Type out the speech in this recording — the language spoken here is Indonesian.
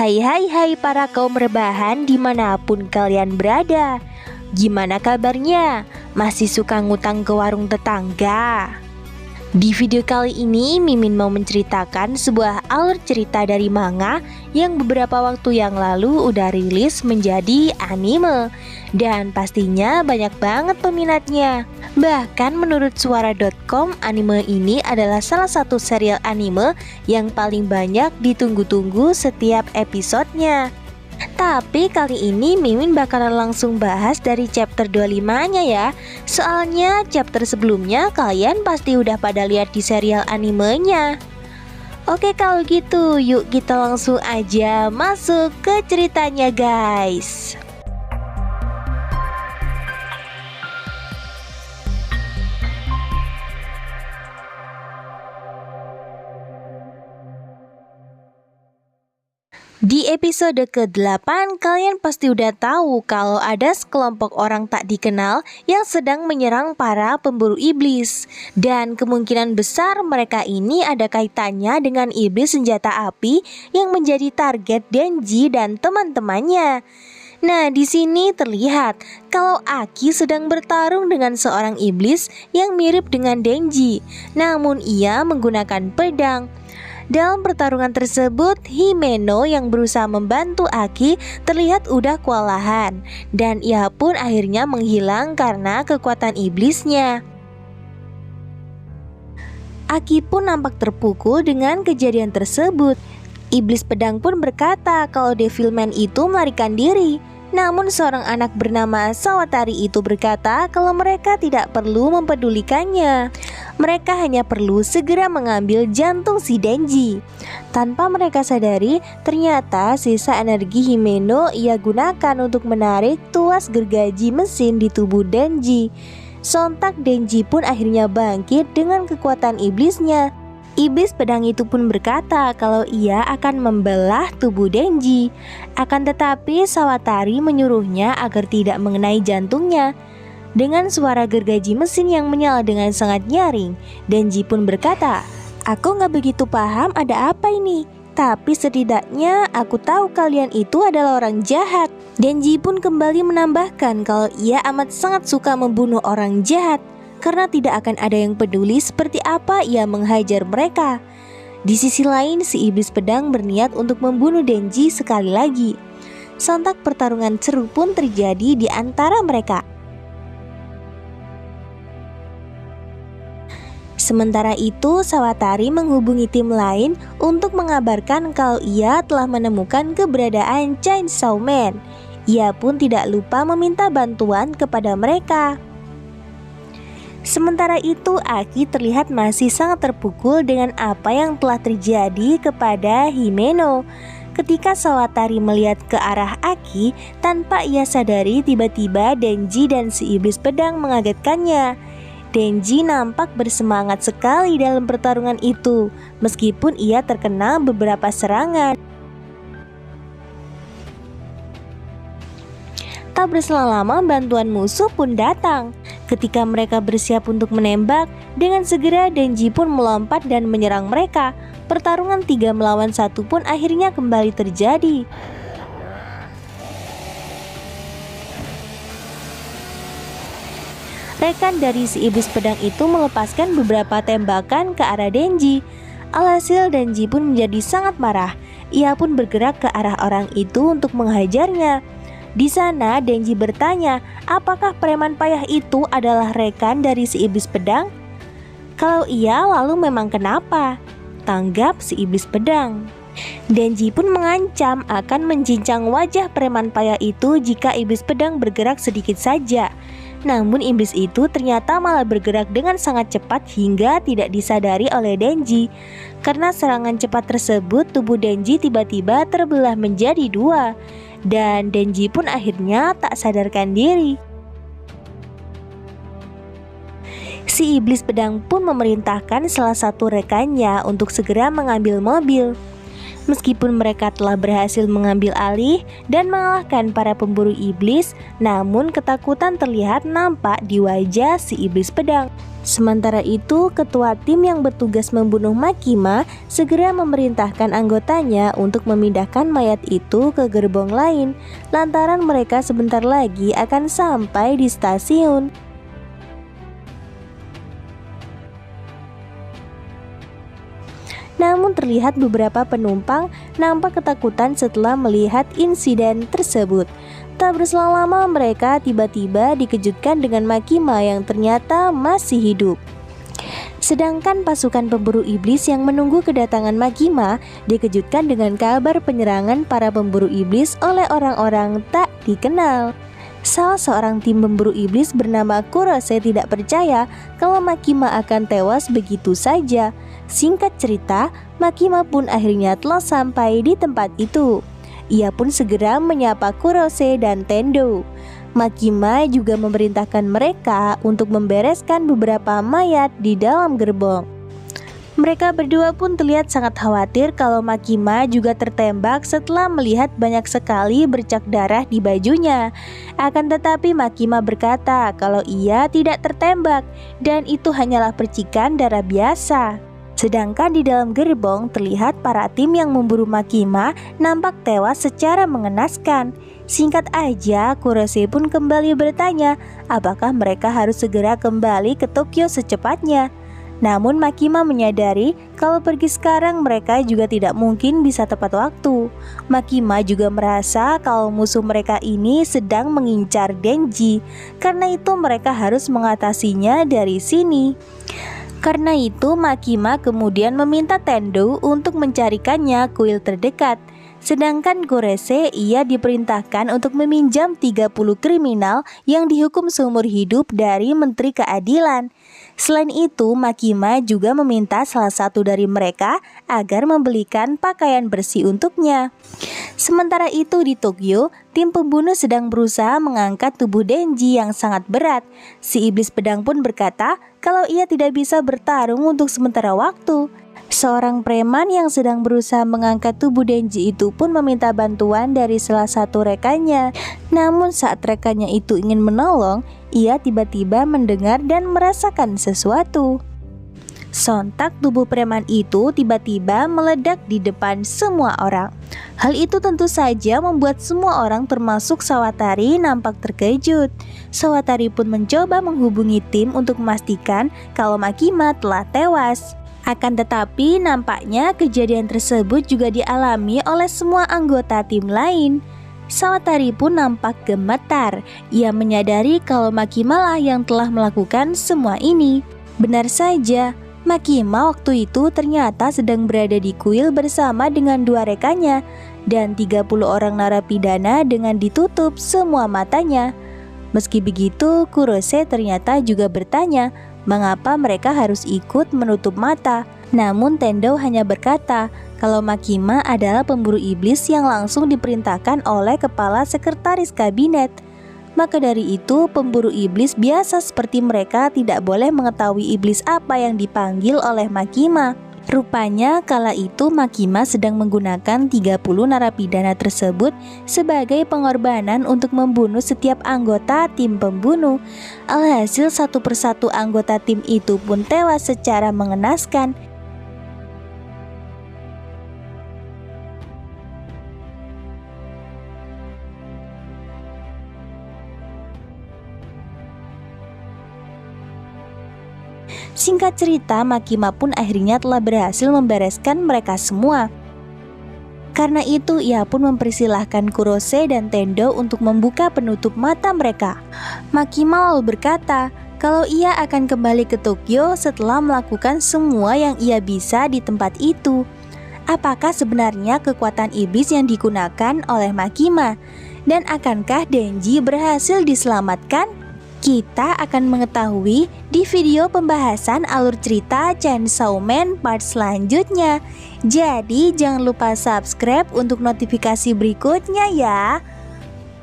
Hai para kaum rebahan dimanapun kalian berada. Gimana kabarnya? Masih suka ngutang ke warung tetangga? Di video kali ini Mimin mau menceritakan sebuah alur cerita dari manga yang beberapa waktu yang lalu udah rilis menjadi anime. Dan pastinya banyak banget peminatnya. Bahkan menurut suara.com, anime ini adalah salah satu serial anime yang paling banyak ditunggu-tunggu setiap episodenya. Tapi kali ini Mimin bakalan langsung bahas dari chapter 25-nya ya. Soalnya chapter sebelumnya kalian pasti udah pada lihat di serial animenya. Oke, kalau gitu yuk kita langsung aja masuk ke ceritanya guys. Di episode ke-8 kalian pasti udah tahu kalau ada sekelompok orang tak dikenal yang sedang menyerang para pemburu iblis. Dan kemungkinan besar mereka ini ada kaitannya dengan iblis senjata api yang menjadi target Denji dan teman-temannya. Nah, di sini terlihat kalau Aki sedang bertarung dengan seorang iblis yang mirip dengan Denji, namun ia menggunakan pedang. Dalam pertarungan tersebut, Himeno yang berusaha membantu Aki terlihat udah kewalahan dan ia pun akhirnya menghilang karena kekuatan iblisnya. Aki pun nampak terpukul dengan kejadian tersebut. Iblis pedang pun berkata kalau Devilman itu melarikan diri. Namun seorang anak bernama Sawatari itu berkata kalau mereka tidak perlu mempedulikannya. Mereka hanya perlu segera mengambil jantung si Denji. Tanpa mereka sadari, ternyata sisa energi Himeno ia gunakan untuk menarik tuas gergaji mesin di tubuh Denji. Sontak Denji pun akhirnya bangkit dengan kekuatan iblisnya. Iblis pedang itu pun berkata kalau ia akan membelah tubuh Denji. Akan tetapi Sawatari menyuruhnya agar tidak mengenai jantungnya. Dengan suara gergaji mesin yang menyala dengan sangat nyaring, Denji pun berkata, "Aku gak begitu paham ada apa ini, tapi setidaknya aku tahu kalian itu adalah orang jahat." Denji pun kembali menambahkan kalau ia amat sangat suka membunuh orang jahat, karena tidak akan ada yang peduli seperti apa ia menghajar mereka. Di sisi lain, si iblis pedang berniat untuk membunuh Denji sekali lagi. Sontak pertarungan seru pun terjadi di antara mereka. Sementara itu, Sawatari menghubungi tim lain untuk mengabarkan kalau ia telah menemukan keberadaan Chainsaw Man. Ia pun tidak lupa meminta bantuan kepada mereka. Sementara itu, Aki terlihat masih sangat terpukul dengan apa yang telah terjadi kepada Himeno. Ketika Sawatari melihat ke arah Aki, tanpa ia sadari tiba-tiba Denji dan si iblis pedang mengagetkannya. Denji nampak bersemangat sekali dalam pertarungan itu, meskipun ia terkena beberapa serangan. Tak berselang lama bantuan musuh pun datang. Ketika mereka bersiap untuk menembak, dengan segera Denji pun melompat dan menyerang mereka. Pertarungan 3 melawan 1 pun akhirnya kembali terjadi. Rekan dari si iblis pedang itu melepaskan beberapa tembakan ke arah Denji. Alhasil Denji pun menjadi sangat marah. Ia pun bergerak ke arah orang itu untuk menghajarnya. Di sana Denji bertanya, apakah preman payah itu adalah rekan dari si iblis pedang? Kalau iya, lalu memang kenapa? Tanggap si iblis pedang. Denji pun mengancam akan mencincang wajah preman payah itu jika iblis pedang bergerak sedikit saja. Namun iblis itu ternyata malah bergerak dengan sangat cepat hingga tidak disadari oleh Denji. Karena serangan cepat tersebut, tubuh Denji tiba-tiba terbelah menjadi 2. Dan Denji pun akhirnya tak sadarkan diri. Si iblis pedang pun memerintahkan salah satu rekannya untuk segera mengambil mobil. Meskipun mereka telah berhasil mengambil alih dan mengalahkan para pemburu iblis, namun ketakutan terlihat nampak di wajah si iblis pedang. Sementara itu, ketua tim yang bertugas membunuh Makima segera memerintahkan anggotanya untuk memindahkan mayat itu ke gerbong lain, lantaran mereka sebentar lagi akan sampai di stasiun. Namun terlihat beberapa penumpang nampak ketakutan setelah melihat insiden tersebut. Tak berselang lama mereka tiba-tiba dikejutkan dengan Makima yang ternyata masih hidup. Sedangkan pasukan pemburu iblis yang menunggu kedatangan Makima dikejutkan dengan kabar penyerangan para pemburu iblis oleh orang-orang tak dikenal. Salah seorang tim pemburu iblis bernama Kurose tidak percaya kalau Makima akan tewas begitu saja. Singkat cerita, Makima pun akhirnya telah sampai di tempat itu. Ia pun segera menyapa Kurose dan Tendo. Makima juga memerintahkan mereka untuk membereskan beberapa mayat di dalam gerbong. Mereka berdua pun terlihat sangat khawatir kalau Makima juga tertembak setelah melihat banyak sekali bercak darah di bajunya. Akan tetapi Makima berkata kalau ia tidak tertembak dan itu hanyalah percikan darah biasa. Sedangkan di dalam gerbong terlihat para tim yang memburu Makima nampak tewas secara mengenaskan. Singkat aja, Kurose pun kembali bertanya apakah mereka harus segera kembali ke Tokyo secepatnya. Namun Makima menyadari kalau pergi sekarang mereka juga tidak mungkin bisa tepat waktu. Makima juga merasa kalau musuh mereka ini sedang mengincar Denji. Karena itu mereka harus mengatasinya dari sini. Karena itu Makima kemudian meminta Tendo untuk mencarikannya kuil terdekat. Sedangkan Kurose ia diperintahkan untuk meminjam 30 kriminal yang dihukum seumur hidup dari Menteri Keadilan. Selain itu, Makima juga meminta salah satu dari mereka agar membelikan pakaian bersih untuknya. Sementara itu di Tokyo, tim pembunuh sedang berusaha mengangkat tubuh Denji yang sangat berat. Si iblis pedang pun berkata kalau ia tidak bisa bertarung untuk sementara waktu. Seorang preman yang sedang berusaha mengangkat tubuh Denji itu pun meminta bantuan dari salah satu rekannya. Namun saat rekannya itu ingin menolong, ia tiba-tiba mendengar dan merasakan sesuatu. Sontak tubuh preman itu tiba-tiba meledak di depan semua orang. Hal itu tentu saja membuat semua orang termasuk Sawatari nampak terkejut. Sawatari pun mencoba menghubungi tim untuk memastikan kalau Makima telah tewas. Akan tetapi nampaknya kejadian tersebut juga dialami oleh semua anggota tim lain. Sawatari pun nampak gemetar. Ia menyadari kalau Makima lah yang telah melakukan semua ini. Benar saja, Makima waktu itu ternyata sedang berada di kuil bersama dengan dua rekannya dan 30 orang narapidana dengan ditutup semua matanya. Meski begitu, Kurose ternyata juga bertanya mengapa mereka harus ikut menutup mata. Namun Tendo hanya berkata kalau Makima adalah pemburu iblis yang langsung diperintahkan oleh kepala sekretaris kabinet. Maka dari itu pemburu iblis biasa seperti mereka tidak boleh mengetahui iblis apa yang dipanggil oleh Makima. Rupanya kala itu Makima sedang menggunakan 30 narapidana tersebut sebagai pengorbanan untuk membunuh setiap anggota tim pembunuh. Alhasil satu persatu anggota tim itu pun tewas secara mengenaskan. Singkat cerita, Makima pun akhirnya telah berhasil membereskan mereka semua. Karena itu, ia pun mempersilahkan Kurose dan Tendo untuk membuka penutup mata mereka. Makima lalu berkata kalau ia akan kembali ke Tokyo setelah melakukan semua yang ia bisa di tempat itu. Apakah sebenarnya kekuatan iblis yang digunakan oleh Makima? Dan akankah Denji berhasil diselamatkan? Kita akan mengetahui di video pembahasan alur cerita Chainsaw Man part selanjutnya. Jadi jangan lupa subscribe untuk notifikasi berikutnya ya.